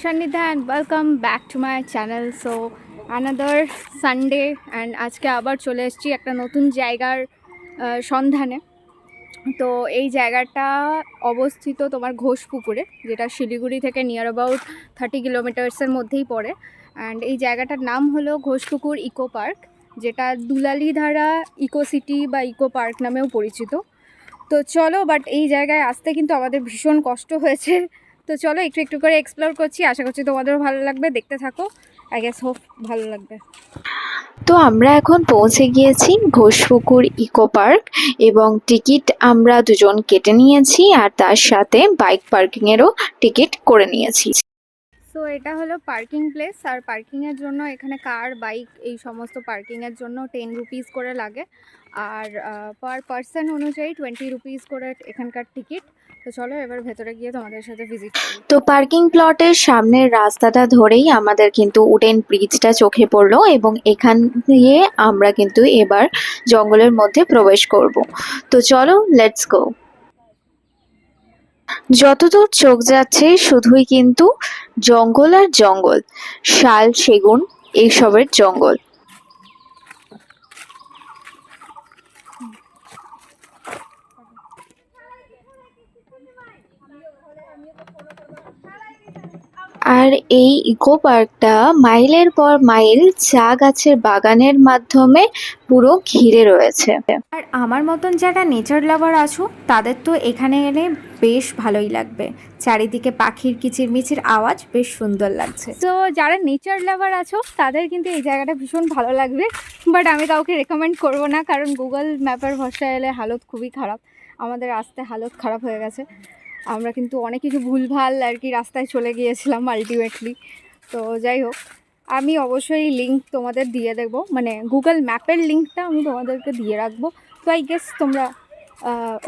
Shanidha and welcome back to my channel. So another Sunday and আজকে আবার চলে এসেছি একটা নতুন জায়গার সন্ধানে। তো এই জায়গাটা অবস্থিত তোমার ঘোষপুকুরে, যেটা শিলিগুড়ি থেকে নিয়ার অ্যাবাউট 30 কিলোমিটার্সের মধ্যেই পড়ে। অ্যান্ড এই জায়গাটার নাম হলো ঘোষপুকুর ইকো পার্ক, যেটা দুলালিধারা ইকো সিটি বা ইকো পার্ক নামেও পরিচিত। তো চলো, বাট এই জায়গায় আসতে কিন্তু আমাদের ভীষণ কষ্ট হয়েছে। তো চলো একটু একটু করে এক্সপ্লোর করছি, আশা করছি তোমাদেরও ভালো লাগবে, দেখতে থাকো। আই গেস হোপ ভালো লাগবে। তো আমরা এখন পৌঁছে গিয়েছি ঘোষপুকুর ইকো পার্ক এবং টিকিট আমরা দুজন কেটে নিয়েছি আর তার সাথে বাইক পার্কিংয়েরও টিকিট করে নিয়েছি। সো এটা হলো পার্কিং প্লেস, আর পার্কিংয়ের জন্য এখানে কার বাইক এই সমস্ত পার্কিংয়ের জন্য 10 রুপিস করে লাগে, আর পার পার্সন অনুযায়ী 20 রুপিস করে এখানকার টিকিট। তো চলো এবার ভেতরে গিয়ে তোমাদের সাথে ভিজিট করি। তো পার্কিং প্লটের সামনের রাস্তাটা ধরেই আমাদের কিন্তু উডেন ব্রিজটা চোখে পড়লো এবং এখান দিয়ে আমরা কিন্তু এবার জঙ্গলের মধ্যে প্রবেশ করব। তো চলো, লেটস গো। যতদূর চোখ যাচ্ছে শুধুই কিন্তু জঙ্গল আর জঙ্গল, শাল সেগুন এইসবের জঙ্গল। আর এই ইকো পার্কটা মাইলের পর মাইল চা গাছের বাগানের মাধ্যমে পুরো ঘিরে রয়েছে। আর আমার মতন যারা নেচার লাভার আছো তাদের তো এখানে এলে বেশ ভালোই লাগবে। চারিদিকে পাখির কিচিরমিচির আওয়াজ বেশ সুন্দর লাগছে। তো যারা নেচার লাভার আছো তাদের কিন্তু এই জায়গাটা ভীষণ ভালো লাগবে, বাট আমি কাউকে রেকমেন্ড করব না, কারণ গুগল ম্যাপের ভরসায় এলে হালত খুবই খারাপ। আমাদের রাস্তায় হালত খারাপ হয়ে গেছে, আমরা কিন্তু অনেক কিছু ভুলভাল আর কি রাস্তায় চলে গিয়েছিলাম আলটিমেটলি। তো যাই হোক, আমি অবশ্যই লিঙ্ক তোমাদের দিয়ে দেবো, মানে গুগল ম্যাপের লিঙ্কটা আমি তোমাদেরকে দিয়ে রাখবো। তো আই গেস তোমরা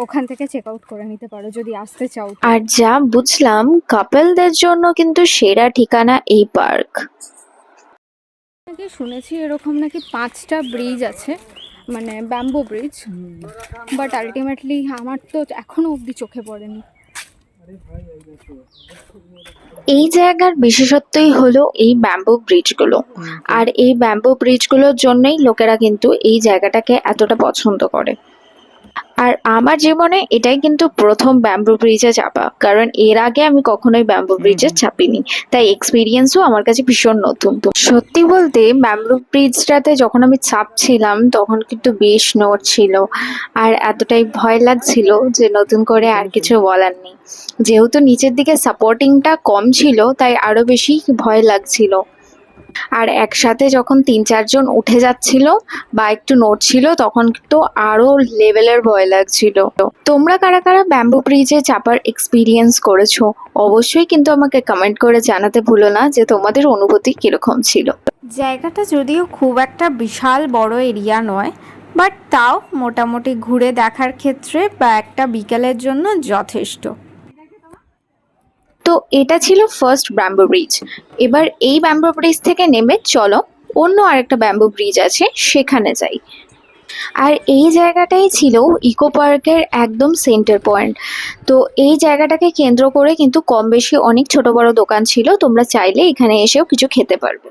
ওখান থেকে চেক আউট করে নিতে পারো যদি আসতে চাও। আর যা বুঝলাম, কাপলদের জন্য কিন্তু সেরা ঠিকানা এই পার্ক। নাকি শুনেছি এরকম নাকি 5টা ব্রিজ আছে, মানে ব্যাম্বো ব্রিজ, বাট আলটিমেটলি আমার তো এখনো অবধি চোখে পড়েনি। এই জায়গার বিশেষত্বই হলো এই ব্যাম্বো ব্রিজগুলো, আর এই ব্যাম্বো ব্রিজগুলোর জন্যই লোকেরা কিন্তু এই জায়গাটাকে এতটা পছন্দ করে। আর আমার জীবনে এটাই কিন্তু প্রথম ব্যাম্বো ব্রিজে চাপা, কারণ এর আগে আমি কখনোই ব্যাম্বো ব্রিজে চাপিনি, তাই এক্সপিরিয়েন্সও আমার কাছে ভীষণ নতুন। সত্যি বলতে ব্যাম্বো ব্রিজটাতে যখন আমি চাপছিলাম তখন কিন্তু বেশ নড়ছিল আর এতটাই ভয় লাগছিল যে নতুন করে আর কিছু বলার নেই। যেহেতু নিচের দিকে সাপোর্টিংটা কম ছিল তাই আরো বেশি ভয় লাগছিল। আর একসাথে যখন 3-4 জন উঠে যাচ্ছিল বা একটু নড়ছিল তখন তো আরো লেভেলের ভয় লাগছিল। তোমরা কারা কারা ব্যাম্বো ব্রিজে চাপার এক্সপিরিয়েন্স করেছো অবশ্যই কিন্তু আমাকে কমেন্ট করে জানাতে ভুলো না যে তোমাদের অনুভূতি কিরকম ছিল। জায়গাটা যদিও খুব একটা বিশাল বড় এরিয়া নয়, বাট তাও মোটামুটি ঘুরে দেখার ক্ষেত্রে বা একটা বিকেলের জন্য যথেষ্ট। তো এটা ছিল ফার্স্ট ব্যাম্বো ব্রিজ। এবার এই ব্যাম্বো ব্রিজ থেকে নেমে চলো অন্য আরেকটা ব্যাম্বো ব্রিজ আছে সেখানে যাই। আর এই জায়গাটাই ছিল ইকো পার্কের একদম সেন্টার পয়েন্ট। তো এই জায়গাটাকে কেন্দ্র করে কিন্তু কম বেশি অনেক ছোট বড় দোকান ছিল, তোমরা চাইলে এখানে এসেও কিছু খেতে পারবে।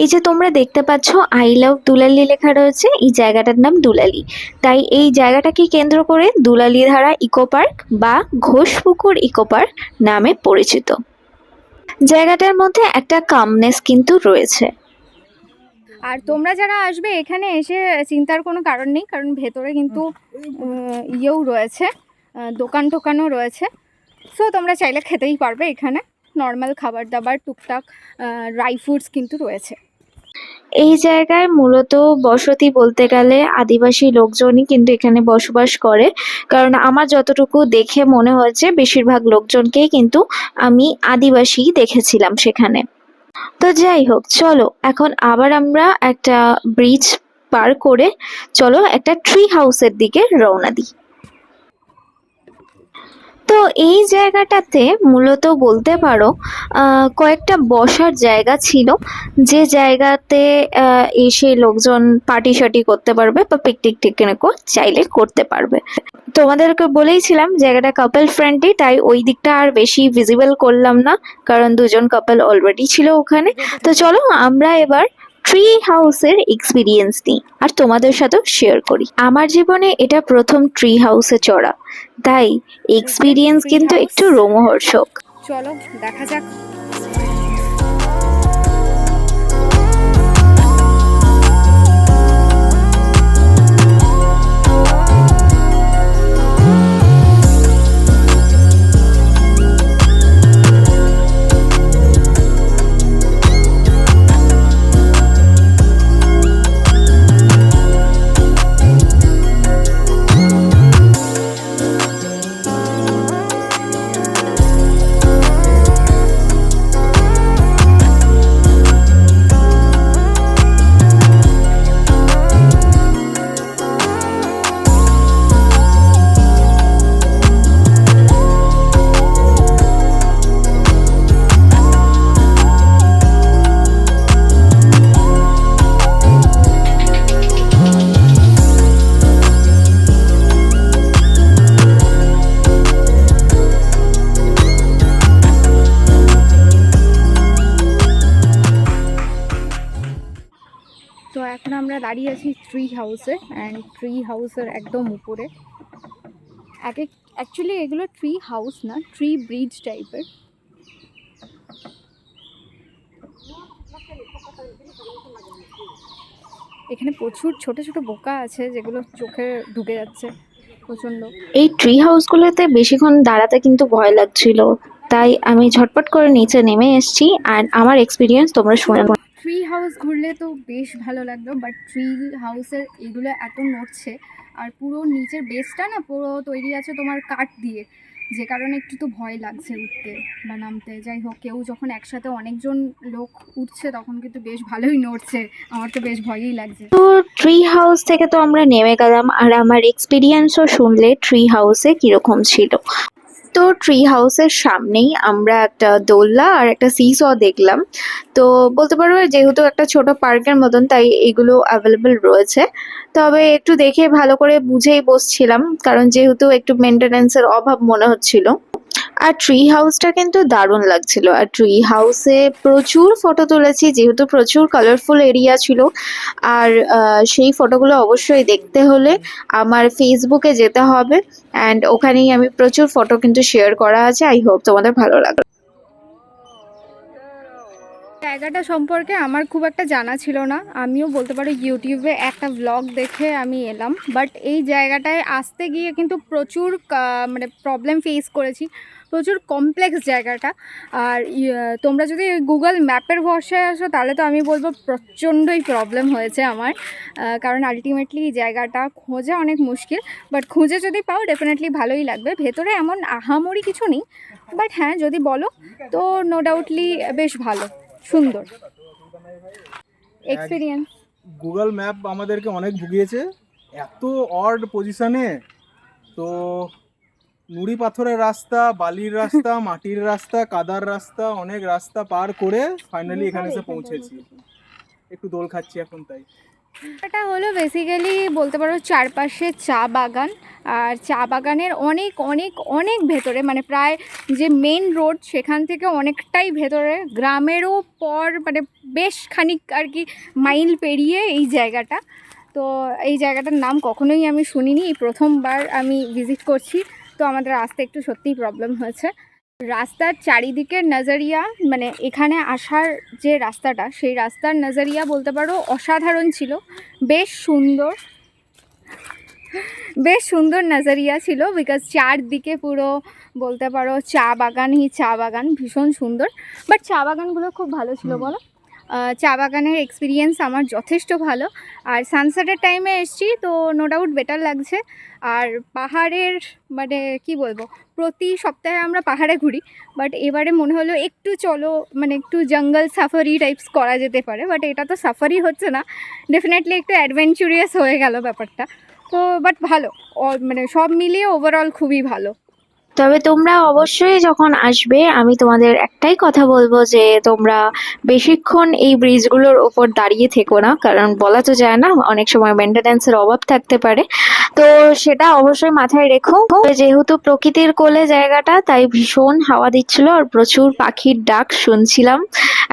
এই যে তোমরা দেখতে পাচ্ছ আই লাভ দুলালি লেখা রয়েছে, এই জায়গাটার নাম দুলালি, তাই এই জায়গাটাকে কেন্দ্র করে দুলালিধারা ইকো পার্ক বা ঘোষপুকুর ইকো পার্ক নামে পরিচিত। জায়গাটার মধ্যে একটা কামনেস কিন্তু রয়েছে। আর তোমরা যারা আসবে এখানে এসে চিন্তার কোনো কারণ নেই, কারণ ভেতরে কিন্তু ইয়েও রয়েছে, দোকান টোকানও রয়েছে। সো তোমরা চাইলে খেতেই পারবে, এখানে নর্মাল খাবার দাবার টুকটাক ড্রাই ফ্রুটস কিন্তু রয়েছে। এই জায়গায় মূলত বসতি বলতে গেলে আদিবাসী লোকজনই কিন্তু এখানে বসবাস করে, কারণ আমার যতটুকু দেখে মনে হয়েছে বেশিরভাগ লোকজনকেই কিন্তু আমি আদিবাসী দেখেছিলাম সেখানে। তো যাই হোক, চলো এখন আবার আমরা একটা ব্রিজ পার করে চলো একটা ট্রি হাউসের দিকে রওনা দিই। তো এই জায়গাটাতে মূলত বলতে পারো কয়েকটা বসার জায়গা ছিল, যে জায়গাতে এসে লোকজন পার্টি শার্টি করতে পারবে বা পিকনিক টিকনিকও চাইলে করতে পারবে। তোমাদেরকে বলেইছিলাম জায়গাটা কাপল ফ্রেন্ডলি, তাই ওই দিকটা আর বেশি ভিজিবল করলাম না, কারণ দুজন কাপল অলরেডি ছিল ওখানে। তো চলো আমরা এবার ট্রি হাউসের এক্সপিরিয়েন্স নিই আর তোমাদের সাথেও শেয়ার করি। আমার জীবনে এটা প্রথম ট্রি হাউসে চড়া, তাই এক্সপিরিয়েন্স কিন্তু একটু রোমহর্ষক। চলো দেখা যাক। তো এখন আমরা দাঁড়িয়ে আছি ট্রি হাউসে, অ্যান্ড ট্রি হাউসের একদম উপরে। অ্যাকচুয়ালি এগুলো ট্রি হাউস না, ট্রি ব্রিজ টাইপের। এখানে প্রচুর ছোট ছোট বোকা আছে যেগুলো চোখে ঢুকে যাচ্ছে প্রচণ্ড। এই ট্রি হাউসগুলোতে বেশিক্ষণ দাঁড়াতে কিন্তু ভয় লাগছিল, তাই আমি ঝটপট করে নিচে নেমে এসেছি। আর আমার এক্সপিরিয়েন্স তোমরা শুনে নাও। ট্রি হাউস ঘুরলে তো বেশ ভালো লাগলো, বাট ট্রি হাউসের এগুলো এত নড়ছে, আর পুরো নিচের বেসটা না পুরো তৈরি আছে তোমার কাঠ দিয়ে, যে কারণে একটু তো ভয় লাগছে উঠতে বা নামতে। যাই হোক, কেউ যখন একসাথে অনেকজন লোক উঠছে তখন কিন্তু বেশ ভালোই নড়ছে, আমার তো বেশ ভয়ই লাগছে। তো ট্রি হাউস থেকে তো আমরা নেমে গেলাম, আর আমার এক্সপিরিয়েন্সও শুনলে ট্রি হাউসে কিরকম ছিল। তো ট্রি হাউসের সামনেই আমরা একটা দোলনা আর একটা সিস দেখলাম। তো বলতে পারবো যেহেতু একটা ছোট পার্কের মতন, তাই এগুলো অ্যাভেলেবেল রয়েছে। তবে একটু দেখে ভালো করে বুঝেই বসছিলাম, কারণ যেহেতু একটু মেনটেনেন্সের অভাব মনে হচ্ছিল। আর ট্রি হাউসটা কিন্তু দারুণ লাগছিল, আর ট্রি হাউসে প্রচুর ফটো তুলেছি, যেহেতু প্রচুর কালারফুল এরিয়া ছিল। আর সেই ফটোগুলো অবশ্যই দেখতে হলে আমার ফেসবুকে যেতে হবে, অ্যান্ড ওখানেই আমি প্রচুর ফটো কিন্তু শেয়ার করা আছে। আই হোপ তোমাদের ভালো লাগবে। জায়গাটা সম্পর্কে আমার খুব একটা জানা ছিল না, আমিও বলতে পারো ইউটিউবে একটা ব্লগ দেখে আমি এলাম। বাট এই জায়গাটায় আসতে গিয়ে কিন্তু প্রচুর মানে প্রবলেম ফেস করেছি, প্রচুর কমপ্লেক্স জায়গাটা। আর তোমরা যদি গুগল ম্যাপের ভরসায় আসো তাহলে তো আমি বলবো প্রচণ্ডই প্রবলেম হয়েছে আমার, কারণ আলটিমেটলি এই জায়গাটা খোঁজা অনেক মুশকিল। বাট খুঁজে যদি পাও ডেফিনেটলি ভালোই লাগবে। ভেতরে এমন আহামরি কিছু নেই, বাট হ্যাঁ যদি বলো তো নো ডাউটলি বেশ ভালো, সুন্দর এক্সপিরিয়েন্স। গুগল ম্যাপ আমাদেরকে অনেক ভুগিয়েছে, এত অড পজিশনে। তো নুড়ি পাথরের রাস্তা, বালির রাস্তা, মাটির রাস্তা, কাদার রাস্তা, অনেক রাস্তা পার করে ফাইনালি এখানে এসে পৌঁছেছি। একটু দোল খাচ্ছি এখন তাই। এটা হলো বেসিক্যালি বলতে পারো চারপাশে চা বাগান, আর চা বাগানের অনেক অনেক অনেক ভেতরে, মানে প্রায় যে মেন রোড সেখান থেকে অনেকটাই ভেতরে, গ্রামেরও পর মানে বেশ খানিক আর কি মাইল পেরিয়ে এই জায়গাটা। তো এই জায়গাটার নাম কখনোই আমি শুনিনি, এই প্রথমবার আমি ভিজিট করছি। তো আমাদের আসতে একটু সত্যিই প্রবলেম হয়েছে। রাস্তার চারিদিকের নজরিয়া, মানে এখানে আসার যে রাস্তাটা সেই রাস্তার নজরিয়া বলতে পারো অসাধারণ ছিল, বেশ সুন্দর, বেশ সুন্দর নজরিয়া ছিল। বিকজ চারদিকে পুরো বলতে পারো চা বাগানই চা বাগান, ভীষণ সুন্দর। বাট চা বাগানগুলো খুব ভালো ছিল বলো, চা বাগানের এক্সপিরিয়েন্স আমার যথেষ্ট ভালো। আর সানসেটের টাইমে এসেছি তো নো ডাউট বেটার লাগছে। আর পাহাড়ের মানে কি বলবো, প্রতি সপ্তাহে আমরা পাহাড়ে ঘুরি, বাট এবারে মনে হলো একটু চলো মানে একটু জঙ্গল সাফারি টাইপস করা যেতে পারে। বাট এটা তো সাফারি হচ্ছে না, ডেফিনেটলি একটু অ্যাডভেঞ্চারিয়াস হয়ে গেল ব্যাপারটা। তো বাট ভালো, মানে সব মিলিয়ে ওভারঅল খুবই ভালো। তবে তোমরা অবশ্যই যখন আসবে আমি তোমাদের একটাই কথা বলবো যে তোমরা বেশিক্ষণ এই ব্রিজগুলোর ওপর দাঁড়িয়ে থেকো না, কারণ বলা তো যায় না, অনেক সময় মেনটেন্যান্সের অভাব থাকতে পারে। তো সেটা অবশ্যই মাথায় রেখো। যেহেতু প্রকৃতির কোলে জায়গাটা, তাই ভীষণ হাওয়া দিচ্ছিল আর প্রচুর পাখির ডাক শুনছিলাম,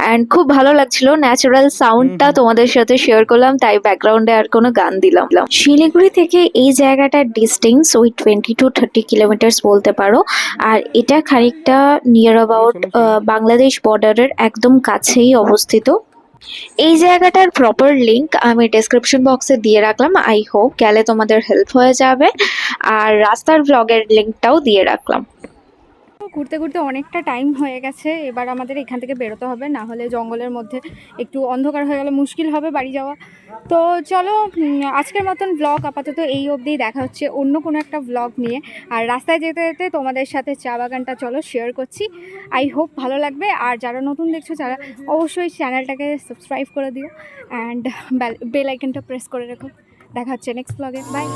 অ্যান্ড খুব ভালো লাগছিল। ন্যাচারাল সাউন্ডটা তোমাদের সাথে শেয়ার করলাম, তাই ব্যাকগ্রাউন্ডে আর কোনো গান দিলাম না। শিলিগুড়ি থেকে এই জায়গাটার ডিস্টেন্স ওই 20 to 30 কিলোমিটার্স বলতে পারো। আর এটা খানিকটা নিয়ার অ্যাবাউট বাংলাদেশ বর্ডারের একদম কাছেই অবস্থিত। এই জায়গাটার প্রপার লিংক আমি ডেসক্রিপশন বক্সে দিয়ে রাখলাম, আই হোপ গেলে তোমাদের হেল্প হয়ে যাবে। আর রাস্তার ব্লগের লিংকটাও দিয়ে রাখলাম। ঘুরতে ঘুরতে অনেকটা টাইম হয়ে গেছে, এবার আমাদের এখান থেকে বেরোতে হবে, না হলে জঙ্গলের মধ্যে একটু অন্ধকার হয়ে গেলে মুশকিল হবে বাড়ি যাওয়া। তো চলো আজকের মতন ব্লগ আপাতত এই অবধিই, দেখা হচ্ছে অন্য কোনো একটা ব্লগ নিয়ে। আর রাস্তায় যেতে যেতে তোমাদের সাথে চা বাগানটা চলো শেয়ার করছি, আই হোপ ভালো লাগবে। আর যারা নতুন দেখছো তারা অবশ্যই চ্যানেলটাকে সাবস্ক্রাইব করে দিও অ্যান্ড বেল আইকনটা প্রেস করে রেখো। দেখা হচ্ছে নেক্সট ব্লগে, বাই।